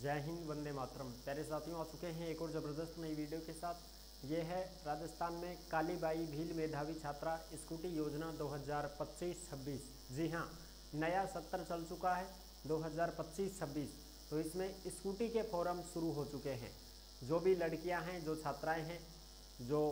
जय हिंद, वंदे मातरम। प्यारे साथियों, आ चुके हैं एक और ज़बरदस्त नई वीडियो के साथ। ये है राजस्थान में कालीबाई भील मेधावी छात्रा स्कूटी योजना 2025-26। जी हाँ, नया सत्र चल चुका है 2025-26। तो इसमें स्कूटी के फॉर्म शुरू हो चुके हैं। जो भी लड़कियां हैं, जो छात्राएं हैं, जो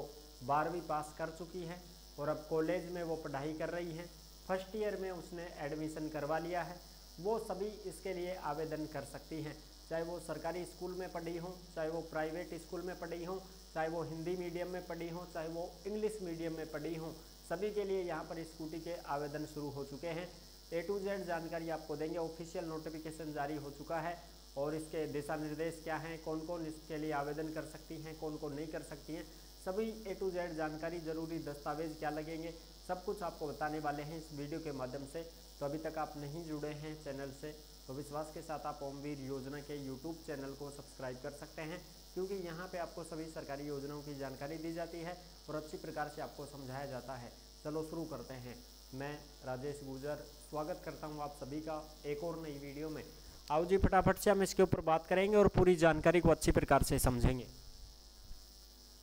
12वीं पास कर चुकी हैं और अब कॉलेज में वो पढ़ाई कर रही हैं, फर्स्ट ईयर में उसने एडमिशन करवा लिया है, वो सभी इसके लिए आवेदन कर सकती हैं। चाहे वो सरकारी स्कूल में पढ़ी हों, चाहे वो प्राइवेट स्कूल में पढ़ी हों, चाहे वो हिंदी मीडियम में पढ़ी हों, चाहे वो इंग्लिश मीडियम में पढ़ी हों, सभी के लिए यहाँ पर स्कूटी के आवेदन शुरू हो चुके हैं। A to Z जानकारी आपको देंगे। ऑफिशियल नोटिफिकेशन जारी हो चुका है और इसके दिशा निर्देश क्या हैं, कौन कौन इसके लिए आवेदन कर सकती हैं, कौन कौन नहीं कर सकती हैं, सभी A to Z जानकारी, जरूरी दस्तावेज क्या लगेंगे, सब कुछ आपको बताने वाले हैं इस वीडियो के माध्यम से। तो अभी तक आप नहीं जुड़े हैं चैनल से तो विश्वास के साथ आप ओमवीर योजना के यूट्यूब चैनल को सब्सक्राइब कर सकते हैं, क्योंकि यहाँ पे आपको सभी सरकारी योजनाओं की जानकारी दी जाती है और अच्छी प्रकार से आपको समझाया जाता है। चलो शुरू करते हैं। मैं राजेश गुजर स्वागत करता हूँ आप सभी का एक और नई वीडियो में। आओ जी, फटाफट से हम इसके ऊपर बात करेंगे और पूरी जानकारी को अच्छी प्रकार से समझेंगे।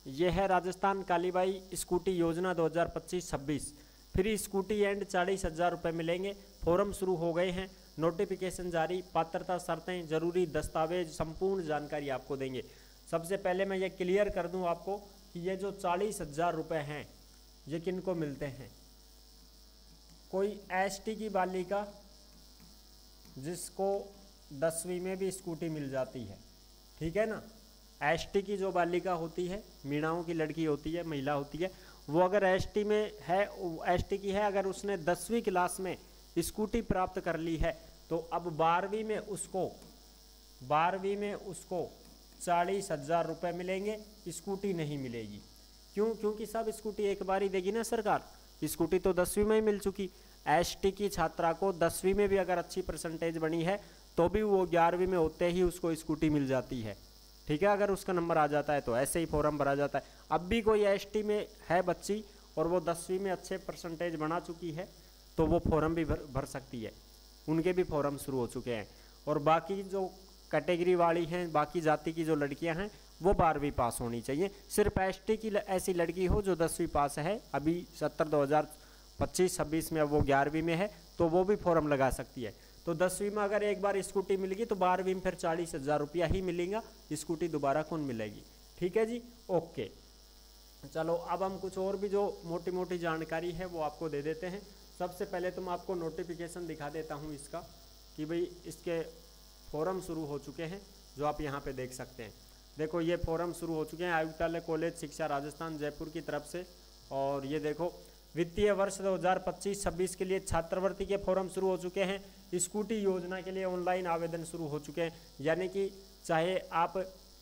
यह है राजस्थान कालीबाई स्कूटी योजना 2025-26। फ्री स्कूटी एंड 40,000 रुपये मिलेंगे। फॉर्म शुरू हो गए हैं, नोटिफिकेशन जारी, पात्रता शर्तें, जरूरी दस्तावेज, संपूर्ण जानकारी आपको देंगे। सबसे पहले मैं ये क्लियर कर दूं आपको कि ये जो 40,000 रुपये हैं ये किन को मिलते हैं। कोई एसटी की बालिका जिसको 10वीं में भी स्कूटी मिल जाती है, ठीक है ना। एसटी की जो बालिका होती है, मीणाओं की लड़की होती है, महिला होती है, वो अगर एसटी में है, एसटी की है, अगर उसने 10वीं क्लास में स्कूटी प्राप्त कर ली है तो अब 12वीं में उसको 40,000 रुपये मिलेंगे, स्कूटी नहीं मिलेगी। क्यों? क्योंकि सब स्कूटी एक बार ही देगी ना सरकार। स्कूटी तो 10वीं में ही मिल चुकी। एसटी की छात्रा को 10वीं में भी अगर अच्छी परसेंटेज बनी है तो भी वो 11वीं में होते ही उसको स्कूटी मिल जाती है, ठीक है। अगर उसका नंबर आ जाता है तो ऐसे ही फॉर्म भरा जाता है। अब भी कोई एसटी में है बच्ची और वो 10वीं में अच्छे परसेंटेज बना चुकी है तो वो फॉर्म भी भर सकती है। उनके भी फॉर्म शुरू हो चुके हैं। और बाकी जो कैटेगरी वाली हैं, बाकी जाति की जो लड़कियां हैं, वो 12वीं पास होनी चाहिए। सिर्फ एसटी की ऐसी लड़की हो जो 10वीं पास है, अभी 2025-26 में, अब वो 11वीं में है तो वो भी फॉर्म लगा सकती है। तो 10वीं में अगर एक बार स्कूटी मिलेगी तो 12वीं में फिर 40,000 रुपया ही मिलेगा, स्कूटी दोबारा कौन मिलेगी, ठीक है जी। ओके, चलो अब हम कुछ और भी जो मोटी मोटी जानकारी है वो आपको दे देते हैं। सबसे पहले तो मैं आपको नोटिफिकेशन दिखा देता हूँ इसका कि भाई इसके फॉर्म शुरू हो चुके हैं, जो आप यहाँ पे देख सकते हैं। देखो ये फॉर्म शुरू हो चुके हैं आयुक्तालय कॉलेज शिक्षा राजस्थान जयपुर की तरफ से। और ये देखो, वित्तीय वर्ष 2025-26 के लिए छात्रवृत्ति के फॉर्म शुरू हो चुके हैं। स्कूटी योजना के लिए ऑनलाइन आवेदन शुरू हो चुके हैं, यानी कि चाहे आप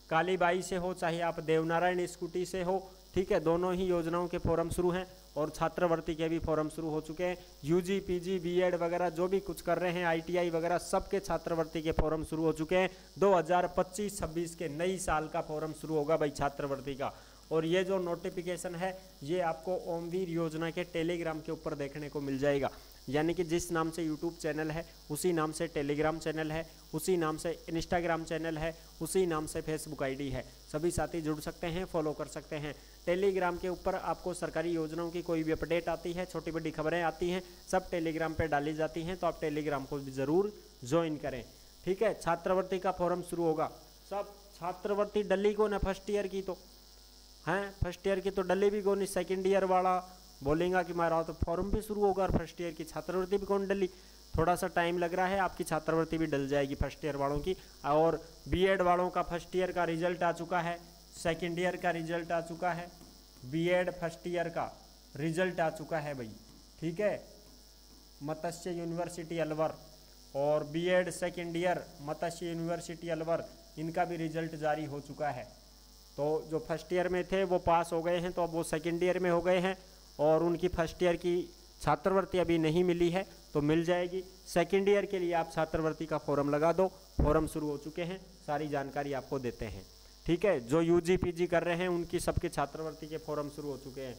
कालीबाई से हो, चाहे आप देवनारायण स्कूटी से हो, ठीक है, दोनों ही योजनाओं के फॉर्म शुरू हैं। और छात्रवृत्ति के भी फॉर्म शुरू हो चुके हैं। यूजी, पीजी, बीएड वगैरह जो भी कुछ कर रहे हैं, आईटीआई वगैरह, सबके छात्रवृत्ति के फॉर्म शुरू हो चुके हैं। 2025-26 के नई साल का फॉर्म शुरू होगा भाई छात्रवृत्ति का। और ये जो नोटिफिकेशन है ये आपको ओमवीर योजना के टेलीग्राम के ऊपर देखने को मिल जाएगा। यानी कि जिस नाम से यूट्यूब चैनल है उसी नाम से टेलीग्राम चैनल है, उसी नाम से इंस्टाग्राम चैनल है, उसी नाम से फेसबुक आईडी है। सभी साथी जुड़ सकते हैं, फॉलो कर सकते हैं। टेलीग्राम के ऊपर आपको सरकारी योजनाओं की कोई भी अपडेट आती है, छोटी बड़ी खबरें आती हैं, सब टेलीग्राम पर डाली जाती हैं, तो आप टेलीग्राम को भी ज़रूर ज्वाइन करें, ठीक है। छात्रवृत्ति का फॉर्म शुरू होगा। सब छात्रवृत्ति डली को ना फर्स्ट ईयर की तो हैं, फर्स्ट ईयर की तो डली भी कौन, सेकंड ईयर वाला बोलेगा कि मारा तो फॉर्म भी शुरू होगा और फर्स्ट ईयर की छात्रवृत्ति भी कौन डली। थोड़ा सा टाइम लग रहा है, आपकी छात्रवृत्ति भी डल जाएगी फर्स्ट ईयर वालों की। और बीएड वालों का फर्स्ट ईयर का रिजल्ट आ चुका है, सेकंड ईयर का रिजल्ट आ चुका है, बीएड फर्स्ट ईयर का रिजल्ट आ चुका है भाई, ठीक है। मत्स्य यूनिवर्सिटी अलवर और बीएड सेकेंड ईयर मत्स्य यूनिवर्सिटी अलवर, इनका भी रिजल्ट जारी हो चुका है। तो जो फर्स्ट ईयर में थे वो पास हो गए हैं, तो अब वो सेकेंड ईयर में हो गए हैं और उनकी फर्स्ट ईयर की छात्रवृत्ति अभी नहीं मिली है तो मिल जाएगी। सेकेंड ईयर के लिए आप छात्रवृत्ति का फॉर्म लगा दो, फॉर्म शुरू हो चुके हैं, सारी जानकारी आपको देते हैं, ठीक है। जो यूजी पीजी कर रहे हैं उनकी सबके छात्रवृत्ति के फॉर्म शुरू हो चुके हैं।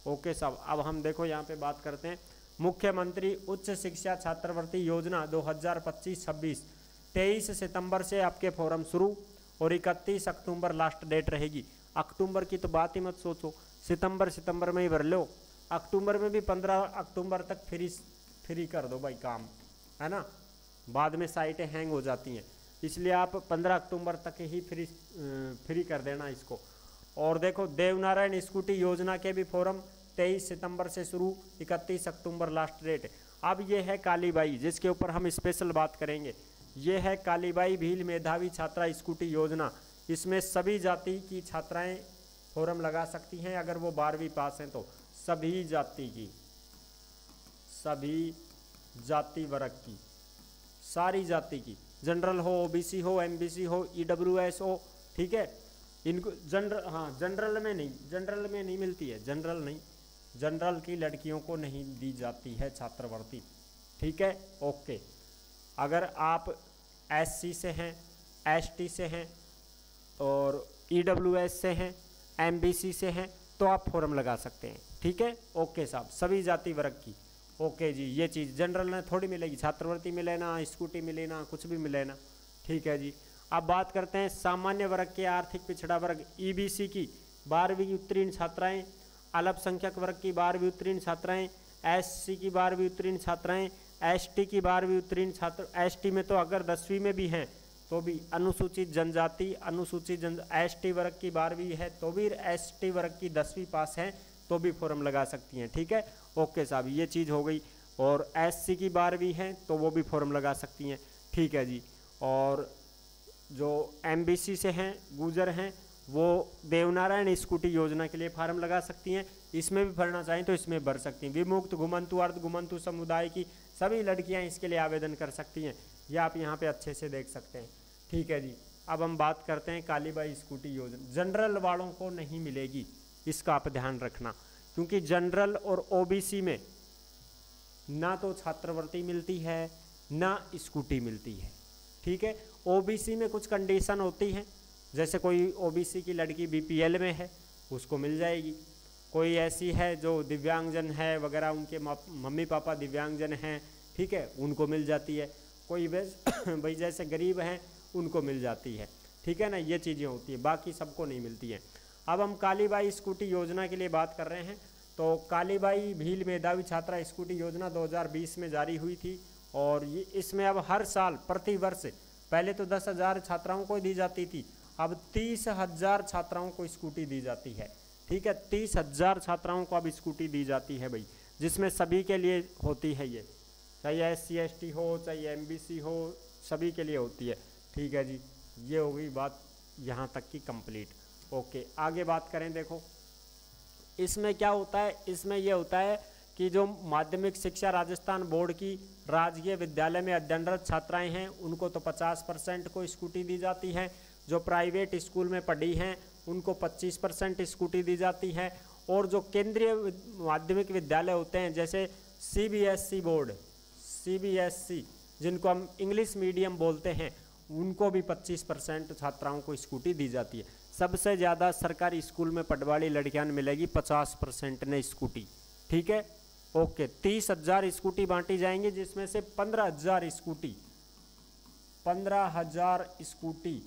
ओके साहब, अब हम देखो यहाँ पे बात करते हैं मुख्यमंत्री उच्च शिक्षा छात्रवृत्ति योजना 2025-26। 23 सितंबर से आपके फॉर्म शुरू और 31 अक्टूबर लास्ट डेट रहेगी। अक्टूबर की तो बात ही मत सोचो, सितंबर में ही भर लो। अक्टूबर में भी 15 अक्टूबर तक फ्री कर दो भाई काम, है ना, बाद में साइटें हैंग हो जाती हैं, इसलिए आप 15 अक्टूबर तक ही फ्री कर देना इसको। और देखो देवनारायण स्कूटी योजना के भी फॉर्म 23 सितंबर से शुरू, 31 अक्टूबर लास्ट डेट। अब ये है कालीबाई, जिसके ऊपर हम स्पेशल बात करेंगे। ये है कालीबाई भील मेधावी छात्रा स्कूटी योजना। इसमें सभी जाति की छात्राएं फॉर्म लगा सकती हैं, अगर वो 12वीं पास हैं तो। सभी जाति की, सभी जाति वर्ग की, सारी जाति की, जनरल हो, ओबीसी हो, एमबीसी हो, ईडब्ल्यूएस हो, ठीक है। इनको जनरल में नहीं मिलती है, जनरल की लड़कियों को नहीं दी जाती है छात्रवृत्ति, ठीक है, ओके। अगर आप एससी से हैं, एसटी से हैं और ईडब्ल्यूएस से हैं, एमबीसी से हैं तो आप फॉर्म लगा सकते हैं, ठीक है, ओके साहब। सभी जाति वर्ग की, ओके जी। ये चीज़ जनरल में थोड़ी मिलेगी, छात्रवृत्ति मिले ना, स्कूटी मिले ना, कुछ भी मिले ना, ठीक है जी। अब बात करते हैं सामान्य वर्ग के आर्थिक पिछड़ा वर्ग, ईबीसी की 12वीं उत्तीर्ण छात्राएं, अल्पसंख्यक वर्ग की 12वीं उत्तीर्ण छात्राएं, एससी की 12वीं उत्तीर्ण छात्राएं, एसटी की 12वीं उत्तीर्ण छात्र। एसटी में तो अगर 10वीं में भी हैं तो भी, अनुसूचित जनजाति, एसटी वर्ग की 12वीं है तो भी, एसटी वर्ग की 10वीं पास है तो भी फॉर्म लगा सकती हैं, ठीक है, ओके साहब। ये चीज़ हो गई। और एससी की 12वीं है तो वो भी फॉर्म लगा सकती हैं, ठीक है जी। और जो एमबीसी से हैं, गुजर हैं, वो देवनारायण स्कूटी योजना के लिए फार्म लगा सकती हैं। इसमें भी भरना चाहें तो इसमें भर सकती हैं। विमुक्त, घुमंतु, अर्ध घुमंतु समुदाय की सभी लड़कियां इसके लिए आवेदन कर सकती हैं। ये आप यहाँ पे अच्छे से देख सकते हैं, ठीक है जी। अब हम बात करते हैं कालीबाई स्कूटी योजना। जनरल वालों को नहीं मिलेगी, इसका आप ध्यान रखना, क्योंकि जनरल और ओबीसी में ना तो छात्रवृत्ति मिलती है ना स्कूटी मिलती है, ठीक है। ओबीसी में कुछ कंडीशन होती हैं, जैसे कोई ओबीसी की लड़की बीपीएल में है उसको मिल जाएगी, कोई ऐसी है जो दिव्यांगजन है वगैरह, उनके मम्मी पापा दिव्यांगजन हैं, ठीक है, उनको मिल जाती है। कोई भाई जैसे गरीब हैं उनको मिल जाती है, ठीक है ना, ये चीज़ें होती है, बाकी सबको नहीं मिलती हैं। अब हम कालीबाई स्कूटी योजना के लिए बात कर रहे हैं। तो कालीबाई भील मेधावी छात्रा स्कूटी योजना 2020 में जारी हुई थी और ये इसमें अब हर साल प्रति वर्ष, पहले तो 10,000 छात्राओं को दी जाती थी, अब 30,000 छात्राओं को स्कूटी दी जाती है, ठीक है। 30,000 छात्राओं को अब स्कूटी दी जाती है भाई, जिसमें सभी के लिए होती है ये, चाहे एससी एसटी हो, चाहे एमबीसी हो, सभी के लिए होती है, ठीक है जी। ये हो गई बात यहाँ तक की कंप्लीट, ओके। आगे बात करें, देखो इसमें क्या होता है। इसमें यह होता है कि जो माध्यमिक शिक्षा राजस्थान बोर्ड की राजकीय विद्यालय में अध्ययनरत छात्राएं हैं उनको तो 50% को स्कूटी दी जाती है। जो प्राइवेट स्कूल में पढ़ी हैं उनको 25% स्कूटी दी जाती है। और जो केंद्रीय माध्यमिक विद्यालय होते हैं, जैसे सीबीएसई बोर्ड, सीबीएसई जिनको हम इंग्लिश मीडियम बोलते हैं, उनको भी 25% छात्राओं को स्कूटी दी जाती है। सबसे ज़्यादा सरकारी स्कूल में पढ़ने वाली लड़कियां मिलेगी 50% ने स्कूटी, ठीक है, ओके। 30,000 स्कूटी बांटी जाएंगी, जिसमें से 15,000 स्कूटी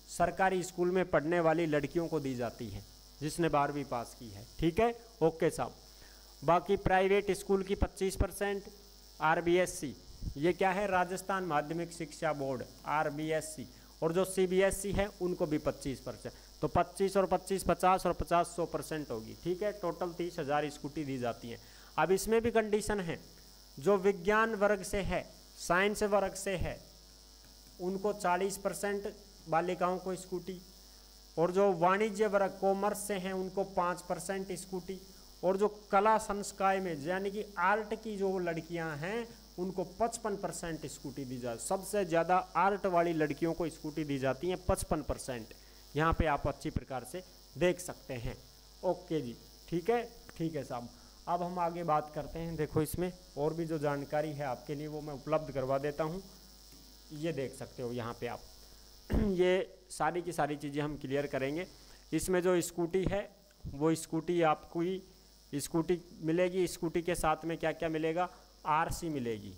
सरकारी स्कूल में पढ़ने वाली लड़कियों को दी जाती है, जिसने 12वीं पास की है, ठीक है, ओके साहब। बाकी प्राइवेट स्कूल की 25%, आरबीएससी, ये क्या है, राजस्थान माध्यमिक शिक्षा बोर्ड, आरबीएससी, और जो सीबीएसई है उनको भी 25%। तो 25 और 25 50 और 50 100% होगी, ठीक है। टोटल 30,000 स्कूटी दी जाती हैं। अब इसमें भी कंडीशन है, जो विज्ञान वर्ग से है, साइंस वर्ग से है, उनको 40% बालिकाओं को स्कूटी, और जो वाणिज्य वर्ग कॉमर्स से हैं उनको 5% स्कूटी, और जो कला संस्काय में यानी कि आर्ट की जो लड़कियां हैं उनको 55% स्कूटी दी जाती। सबसे ज़्यादा आर्ट वाली लड़कियों को स्कूटी दी जाती हैं 55%। यहाँ पे आप अच्छी प्रकार से देख सकते हैं, ओके जी, ठीक है साहब। अब हम आगे बात करते हैं। देखो इसमें और भी जो जानकारी है आपके लिए वो मैं उपलब्ध करवा देता हूँ, ये देख सकते हो यहाँ पे आप ये सारी की सारी चीज़ें हम क्लियर करेंगे। इसमें जो स्कूटी है वो स्कूटी आपको ही स्कूटी मिलेगी। स्कूटी के साथ में क्या क्या मिलेगा, आरसी मिलेगी,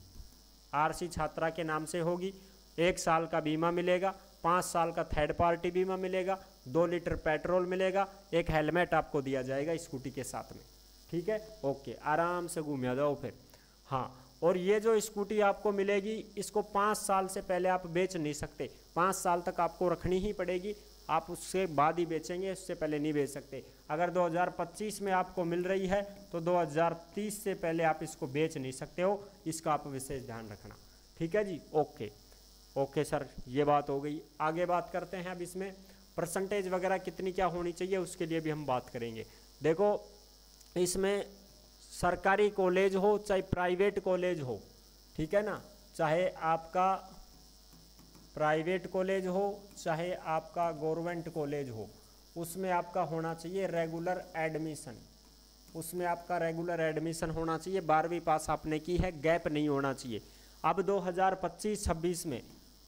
आरसी छात्रा के नाम से होगी। 1 साल का बीमा मिलेगा, 5 साल का थर्ड पार्टी बीमा मिलेगा, 2 लीटर पेट्रोल मिलेगा, एक हेलमेट आपको दिया जाएगा स्कूटी के साथ में। ठीक है, ओके, आराम से घूम जाओ फिर। हाँ, और ये जो स्कूटी आपको मिलेगी इसको 5 साल से पहले आप बेच नहीं सकते, 5 साल तक आपको रखनी ही पड़ेगी, आप उससे बाद ही बेचेंगे, उससे पहले नहीं बेच सकते। अगर 2025 में आपको मिल रही है तो 2030 से पहले आप इसको बेच नहीं सकते हो, इसका आप विशेष ध्यान रखना। ठीक है जी, ओके ओके सर, ये बात हो गई। आगे बात करते हैं अब इसमें परसेंटेज वगैरह कितनी क्या होनी चाहिए उसके लिए भी हम बात करेंगे। देखो इसमें सरकारी कॉलेज हो चाहे प्राइवेट कॉलेज हो, ठीक है ना, चाहे आपका प्राइवेट कॉलेज हो चाहे आपका गवर्नमेंट कॉलेज हो, उसमें आपका होना चाहिए रेगुलर एडमिशन, उसमें आपका रेगुलर एडमिशन होना चाहिए। 12वीं पास आपने की है, गैप नहीं होना चाहिए। अब 2025-26 में,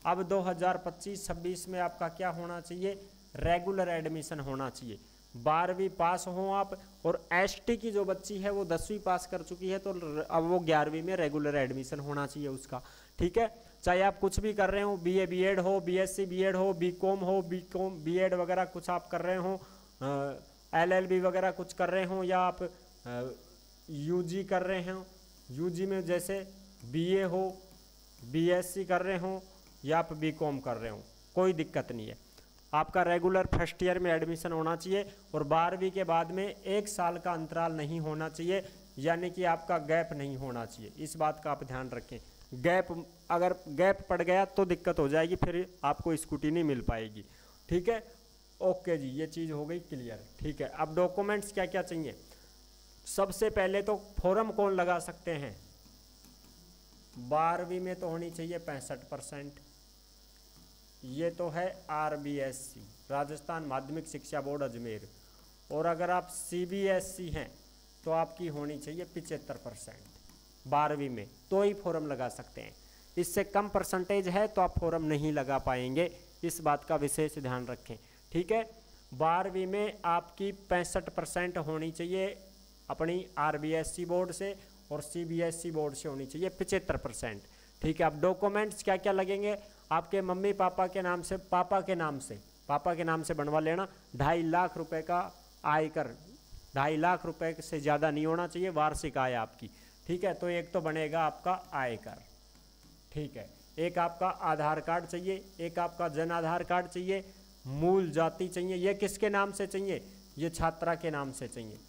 अब 2025-26 में आपका क्या होना चाहिए, रेगुलर एडमिशन होना चाहिए। 12वीं पास हो आप, और एसटी की जो बच्ची है वो 10वीं पास कर चुकी है तो अब वो 11वीं में रेगुलर एडमिशन होना चाहिए उसका। ठीक है, चाहे आप कुछ भी कर रहे हो, बीए बीएड हो, बीएससी बीएड हो, बीकॉम हो, बीकॉम बीएड वगैरह कुछ आप कर रहे हो, एलएलबी वगैरह कुछ कर रहे हो, या आप यूजी कर रहे हो, यूजी में जैसे बीए हो, बीएससी कर रहे हो, या आप बीकॉम कर रहे हो, कोई दिक्कत नहीं है। आपका रेगुलर फर्स्ट ईयर में एडमिशन होना चाहिए, और 12वीं के बाद में 1 साल का अंतराल नहीं होना चाहिए, यानी कि आपका गैप नहीं होना चाहिए। इस बात का आप ध्यान रखें। गैप, अगर गैप पड़ गया तो दिक्कत हो जाएगी, फिर आपको स्कूटी नहीं मिल पाएगी। ठीक है, ओके जी, ये चीज़ हो गई क्लियर। ठीक है, अब डॉक्यूमेंट्स क्या क्या चाहिए। सबसे पहले तो फॉर्म कौन लगा सकते हैं, 12वीं में तो होनी चाहिए 65%, ये तो है RBSC, राजस्थान माध्यमिक शिक्षा बोर्ड अजमेर, और अगर आप CBSC हैं तो आपकी होनी चाहिए 75% 12वीं में, तो ही फॉर्म लगा सकते हैं। इससे कम परसेंटेज है तो आप फॉर्म नहीं लगा पाएंगे, इस बात का विशेष ध्यान रखें। ठीक है, 12वीं में आपकी 65% होनी चाहिए अपनी RBSC बोर्ड से, और CBSC बोर्ड से होनी चाहिए 75%। ठीक है, अब डॉक्यूमेंट्स क्या क्या लगेंगे, आपके मम्मी पापा के नाम से, पापा के नाम से बनवा लेना। 2.5 लाख रुपए का आयकर, 2.5 लाख रुपए से ज़्यादा नहीं होना चाहिए वार्षिक आय आपकी। ठीक है, तो एक तो बनेगा आपका आयकर। ठीक है, एक आपका आधार कार्ड चाहिए, एक आपका जन आधार कार्ड चाहिए, मूल जाति चाहिए। ये किसके नाम से चाहिए, ये छात्रा के नाम से चाहिए।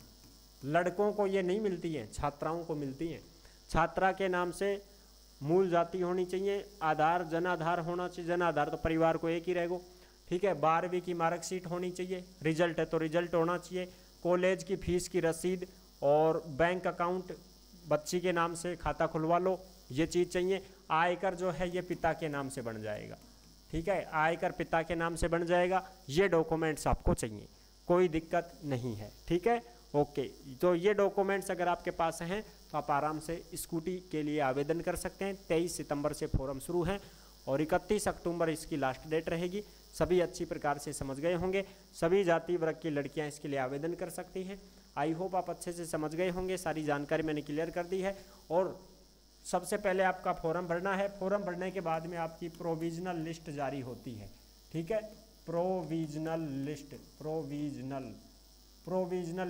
लड़कों को ये नहीं मिलती हैं, छात्राओं को मिलती हैं। छात्रा के नाम से मूल जाति होनी चाहिए, आधार जन आधार होना चाहिए, जन आधार तो परिवार को एक ही रहेगा। ठीक है, 12वीं की मार्कशीट होनी चाहिए, रिजल्ट है तो रिजल्ट होना चाहिए, कॉलेज की फीस की रसीद, और बैंक अकाउंट बच्ची के नाम से खाता खुलवा लो, ये चीज़ चाहिए। आयकर जो है ये पिता के नाम से बन जाएगा। ठीक है, आयकर पिता के नाम से बन जाएगा। ये डॉक्यूमेंट्स आपको चाहिए, कोई दिक्कत नहीं है। ठीक है, ओके, तो ये डॉक्यूमेंट्स अगर आपके पास हैं तो आप आराम से स्कूटी के लिए आवेदन कर सकते हैं। 23 सितंबर से फॉर्म शुरू हैं और 31 अक्टूबर इसकी लास्ट डेट रहेगी। सभी अच्छी प्रकार से समझ गए होंगे, सभी जाति वर्ग की लड़कियां इसके लिए आवेदन कर सकती हैं। आई होप आप अच्छे से समझ गए होंगे, सारी जानकारी मैंने क्लियर कर दी है। और सबसे पहले आपका फॉर्म भरना है, फॉर्म भरने के बाद में आपकी प्रोविजनल लिस्ट जारी होती है। ठीक है, प्रोविजनल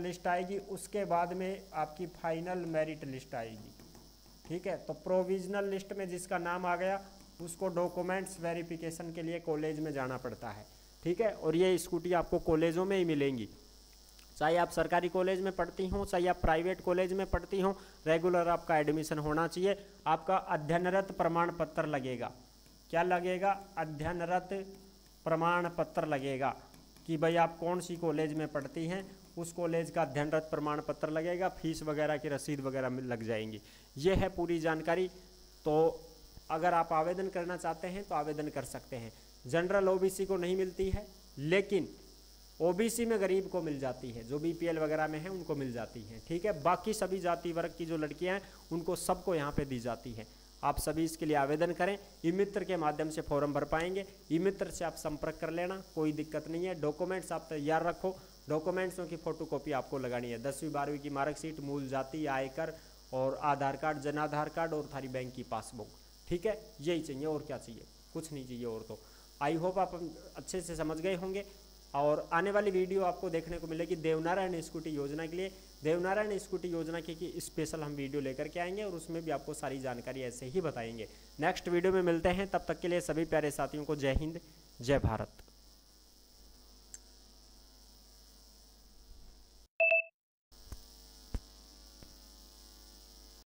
लिस्ट आएगी, उसके बाद में आपकी फाइनल मेरिट लिस्ट आएगी। ठीक है, तो प्रोविजनल लिस्ट में जिसका नाम आ गया उसको डॉक्यूमेंट्स वेरिफिकेशन के लिए कॉलेज में जाना पड़ता है। ठीक है, और ये स्कूटी आपको कॉलेजों में ही मिलेंगी, चाहे आप सरकारी कॉलेज में पढ़ती हों चाहे आप प्राइवेट कॉलेज में पढ़ती हों, रेगुलर आपका एडमिशन होना चाहिए। आपका अध्ययनरत प्रमाण पत्र लगेगा। क्या लगेगा, अध्ययनरत प्रमाण पत्र लगेगा कि भाई आप कौन सी कॉलेज में पढ़ती हैं, उस कॉलेज का अध्ययनरत प्रमाण पत्र लगेगा, फीस वगैरह की रसीद वगैरह लग जाएंगी। ये है पूरी जानकारी। तो अगर आप आवेदन करना चाहते हैं तो आवेदन कर सकते हैं। जनरल ओबीसी को नहीं मिलती है, लेकिन ओबीसी में गरीब को मिल जाती है, जो बीपीएल वगैरह में है उनको मिल जाती है। ठीक है, बाकी सभी जाति वर्ग की जो लड़कियां हैं उनको सबको यहाँ पे दी जाती है। आप सभी इसके लिए आवेदन करें, ई मित्र के माध्यम से फॉर्म भर पाएंगे। ई मित्र से आप संपर्क कर लेना, कोई दिक्कत नहीं है। डॉक्यूमेंट्स आप तैयार रखो, डॉक्यूमेंट्सों की फोटोकॉपी आपको लगानी है। 10वीं 12वीं की मार्कशीट, मूल जाति, आयकर और आधार कार्ड, जन आधार कार्ड और थारी बैंक की पासबुक। ठीक है, यही चाहिए, और क्या चाहिए। कुछ नहीं चाहिए और। तो आई होप आप अच्छे से समझ गए होंगे। और आने वाली वीडियो आपको देखने को मिलेगी देवनारायण स्कूटी योजना के लिए। देवनारायण स्कूटी योजना की स्पेशल हम वीडियो लेकर के आएंगे और उसमें भी आपको सारी जानकारी ऐसे ही बताएंगे। नेक्स्ट वीडियो में मिलते हैं, तब तक के लिए सभी प्यारे साथियों को जय हिंद, जय भारत।